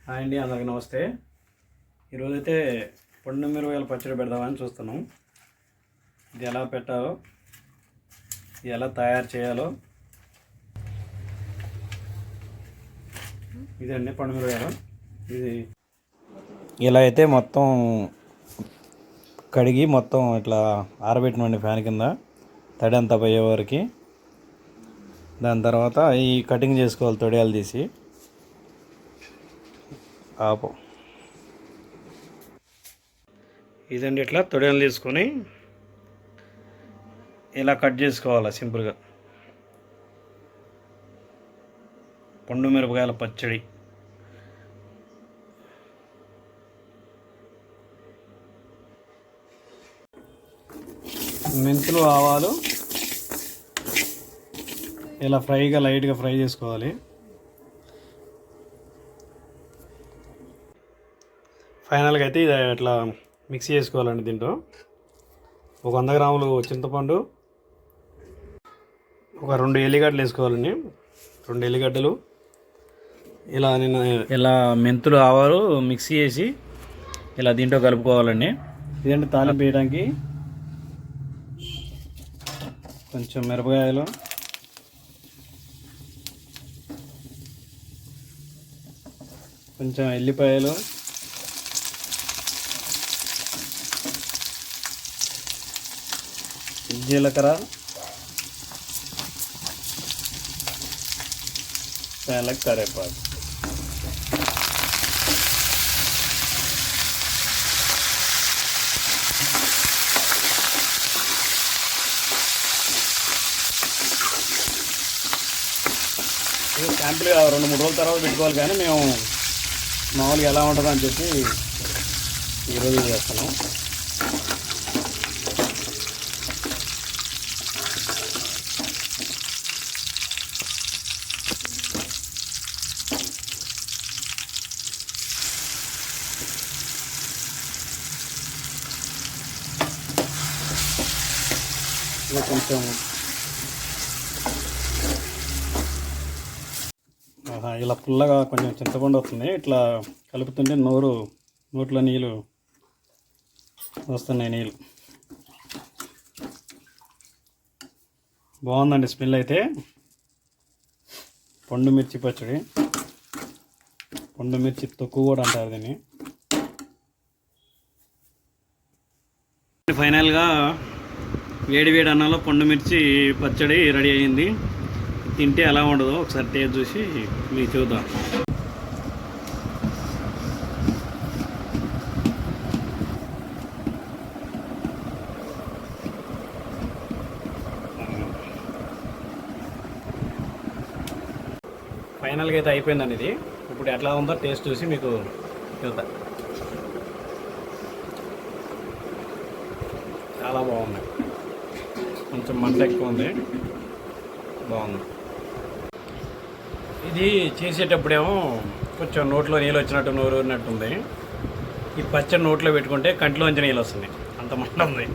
Hi అండి, అందరికీ నమస్తే. ఈరోజైతే పండు మిరపకాయల పచ్చడి పెడదామని చూస్తున్నాం. ఇది ఎలా పెట్టాలో, ఇది ఎలా తయారు చేయాలో, ఇదండి పండు మిరపకాయలు. ఇది ఇలా అయితే మొత్తం కడిగి మొత్తం ఇట్లా ఆరబెట్టినండి ఫ్యాన్ కింద, తడి అంతా పోయే వరకు. దాని తర్వాత ఈ కటింగ్ చేసుకోవాలి, తొడియాలు తీసి. ఆపు ఇదండి, ఇట్లా తొడియాలు తీసుకొని ఇలా కట్ చేసుకోవాలి సింపుల్గా. పండు మిరపకాయల పచ్చడి. మెంతులు, ఆవాలు ఇలా లైట్గా ఫ్రై చేసుకోవాలి. ఫైనల్గా అయితే ఇది ఇట్లా మిక్స్ చేసుకోవాలండి. దీంట్లో ఒక 100 గ్రాములు చింతపండు, ఒక 2 ఎల్లిగడ్డలు వేసుకోవాలండి. 2 ఎల్లిగడ్డలు ఇలా మెంతులు, ఆవాలు మిక్సీ చేసి ఇలా దీంట్లో కలుపుకోవాలండి. ఇదంటే తాలింపు వేయడానికి కొంచెం మిరపకాయలు, కొంచెం ఎల్లిపాయలు, జీలకర్ర, చాలకి కరివేపాకు. ఇది శాంపుల్గా 2-3 రోజుల తర్వాత పెట్టుకోవాలి, కానీ మేము మామూలుగా ఎలా ఉంటుందో అని చెప్పి ఈరోజు చేస్తున్నాం. కొంచెం ఇలా పుల్లగా కొంచెం చింతపండు వస్తుంది. ఇట్లా కలుపుతుంటే నోట్లో నీళ్ళు వస్తున్నాయి. నీళ్ళు బాగుందండి స్మెల్ అయితే. పండు మిర్చి పచ్చడి, పండు మిర్చి తొక్కు కూడా అంటారు దీన్ని. ఫైనల్గా వేడి అన్నంలో పండు మిర్చి పచ్చడి రెడీ అయ్యింది. తింటే ఎలా ఉండదో ఒకసారి టేస్ట్ చూసి మీకు చూద్దాం. ఫైనల్గా అయితే అయిపోయిందండి ఇది. ఇప్పుడు ఎట్లా ఉందో టేస్ట్ చూసి మీకు చూద్దాం. చాలా బాగుంది, కొంచెం మంట ఎక్కువ ఉంది, బాగుంది. ఇది చేసేటప్పుడేమో కొంచెం నోట్లో నీళ్ళు వచ్చినట్టు, నోరు ఊరినట్టుంది. ఈ పచ్చడి నోట్లో పెట్టుకుంటే కంటిలోంచి నీళ్ళు వస్తుంది, అంత మంట ఉంది.